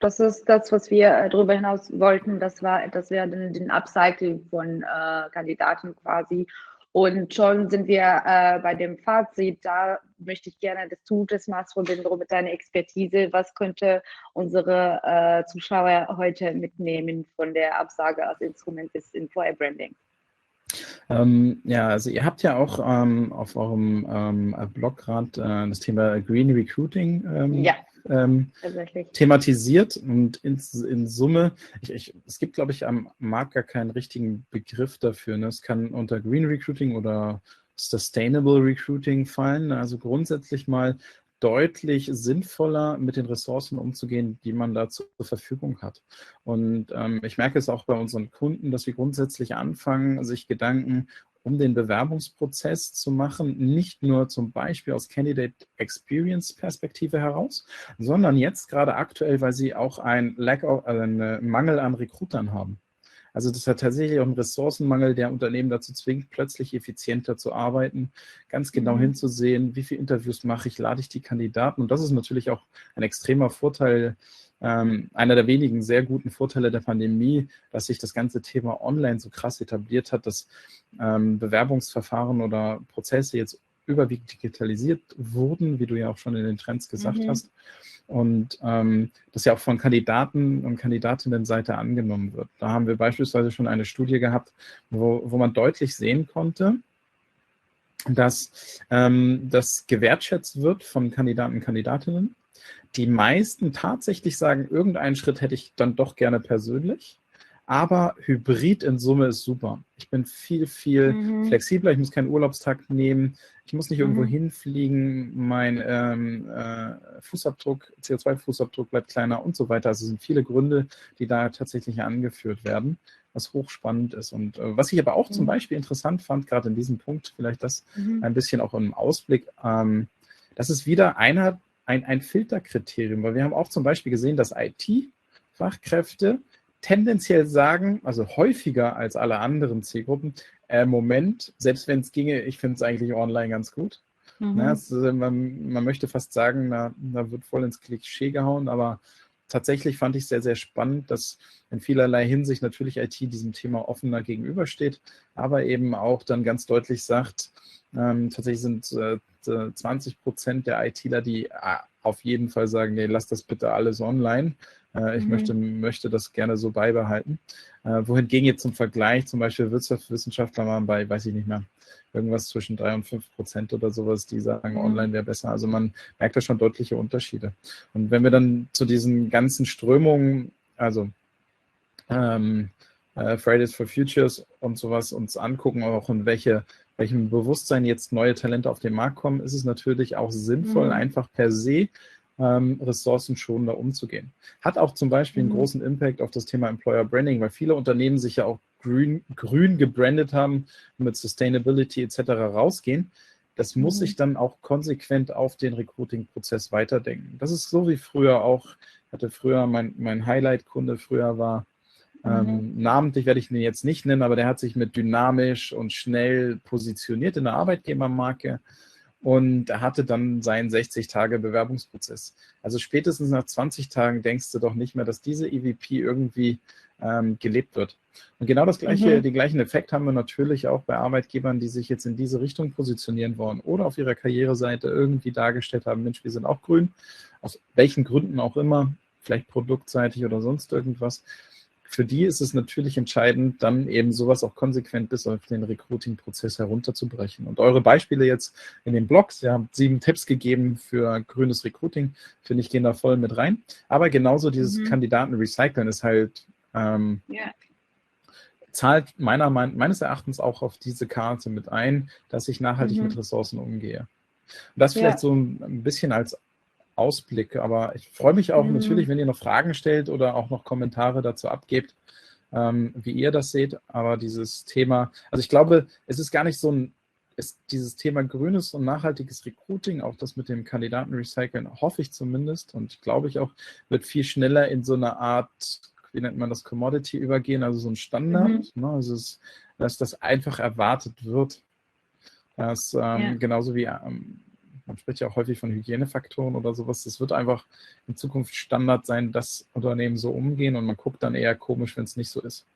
das ist das, was wir darüber hinaus wollten. Dass wir den Upcycle von Kandidaten quasi. Und schon sind wir bei dem Fazit. Da möchte ich gerne, dass du das machst, Robindro, mit deiner Expertise. Was könnte unsere Zuschauer heute mitnehmen von der Absage als Instrument des Employer Branding? Ja, also ihr habt ja auch auf eurem Blog gerade das Thema Green Recruiting Ja, tatsächlich. thematisiert und in Summe, es gibt, glaube ich, am Markt gar keinen richtigen Begriff dafür. Ne? Es kann unter Green Recruiting oder Sustainable Recruiting fallen. Also grundsätzlich mal deutlich sinnvoller mit den Ressourcen umzugehen, die man da zur Verfügung hat. Und ich merke es auch bei unseren Kunden, dass wir grundsätzlich anfangen, sich Gedanken um den Bewerbungsprozess zu machen, nicht nur zum Beispiel aus Candidate Experience Perspektive heraus, sondern jetzt gerade aktuell, weil sie auch einen Mangel an Recruitern haben. Also das hat tatsächlich auch einen Ressourcenmangel, der Unternehmen dazu zwingt, plötzlich effizienter zu arbeiten, ganz genau hinzusehen, wie viele Interviews mache ich, lade ich die Kandidaten. Und das ist natürlich auch ein extremer Vorteil, einer der wenigen sehr guten Vorteile der Pandemie, dass sich das ganze Thema online so krass etabliert hat, dass Bewerbungsverfahren oder Prozesse jetzt überwiegend digitalisiert wurden, wie du ja auch schon in den Trends gesagt hast. Und das ja auch von Kandidaten und Kandidatinnenseite angenommen wird. Da haben wir beispielsweise schon eine Studie gehabt, wo man deutlich sehen konnte, dass das gewertschätzt wird von Kandidaten und Kandidatinnen. Die meisten tatsächlich sagen, irgendeinen Schritt hätte ich dann doch gerne persönlich. Aber Hybrid in Summe ist super. Ich bin viel flexibler. Ich muss keinen Urlaubstag nehmen. Ich muss nicht irgendwo hinfliegen. Mein Fußabdruck, CO2-Fußabdruck bleibt kleiner und so weiter. Also es sind viele Gründe, die da tatsächlich angeführt werden, was hochspannend ist. Und was ich aber auch zum Beispiel interessant fand, gerade in diesem Punkt, vielleicht das ein bisschen auch im Ausblick, das ist wieder ein Filterkriterium, weil wir haben auch zum Beispiel gesehen, dass IT-Fachkräfte tendenziell sagen, also häufiger als alle anderen Zielgruppen, Moment, selbst wenn es ginge, ich finde es eigentlich online ganz gut. Man möchte fast sagen, da wird voll ins Klischee gehauen, aber tatsächlich fand ich sehr, sehr spannend, dass in vielerlei Hinsicht natürlich IT diesem Thema offener gegenübersteht, aber eben auch dann ganz deutlich sagt, tatsächlich sind 20% der ITler, die auf jeden Fall sagen, nee, lass das bitte alles online. Ich möchte das gerne so beibehalten. Wohingegen jetzt zum Vergleich zum Beispiel Wirtschaftswissenschaftler waren bei, weiß ich nicht mehr, irgendwas zwischen 3 und 5% oder sowas, die sagen, online wäre besser. Also man merkt da schon deutliche Unterschiede. Und wenn wir dann zu diesen ganzen Strömungen, also Fridays for Futures und sowas uns angucken, auch in welchem Bewusstsein jetzt neue Talente auf den Markt kommen, ist es natürlich auch sinnvoll, einfach per se ressourcenschonender umzugehen. Hat auch zum Beispiel einen großen Impact auf das Thema Employer Branding, weil viele Unternehmen sich ja auch grün gebrandet haben und mit Sustainability etc. rausgehen. Das muss sich dann auch konsequent auf den Recruiting-Prozess weiterdenken. Das ist so wie früher auch, ich hatte früher mein Highlight-Kunde früher war, namentlich werde ich ihn jetzt nicht nennen, aber der hat sich mit dynamisch und schnell positioniert in der Arbeitgebermarke. Und er hatte dann seinen 60-Tage-Bewerbungsprozess. Also spätestens nach 20 Tagen denkst du doch nicht mehr, dass diese EVP irgendwie gelebt wird. Und genau den gleichen Effekt haben wir natürlich auch bei Arbeitgebern, die sich jetzt in diese Richtung positionieren wollen oder auf ihrer Karriereseite irgendwie dargestellt haben, Mensch, wir sind auch grün, aus welchen Gründen auch immer, vielleicht produktseitig oder sonst irgendwas. Für die ist es natürlich entscheidend, dann eben sowas auch konsequent bis auf den Recruiting-Prozess herunterzubrechen. Und eure Beispiele jetzt in den Blogs, ihr habt 7 Tipps gegeben für grünes Recruiting, finde ich, gehen da voll mit rein. Aber genauso dieses Kandidaten-Recyceln ist halt, zahlt meines Erachtens auch auf diese Karte mit ein, dass ich nachhaltig mit Ressourcen umgehe. Und das vielleicht so ein bisschen als Ausblick, aber ich freue mich auch natürlich, wenn ihr noch Fragen stellt oder auch noch Kommentare dazu abgebt, wie ihr das seht, aber dieses Thema, also ich glaube, es ist gar nicht so dieses Thema grünes und nachhaltiges Recruiting, auch das mit dem Kandidatenrecyceln, hoffe ich zumindest und glaube ich auch, wird viel schneller in so eine Art, wie nennt man das, Commodity übergehen, also so ein Standard, ne? Also dass das einfach erwartet wird, dass genauso wie man spricht ja auch häufig von Hygienefaktoren oder sowas. Das wird einfach in Zukunft Standard sein, dass Unternehmen so umgehen und man guckt dann eher komisch, wenn es nicht so ist.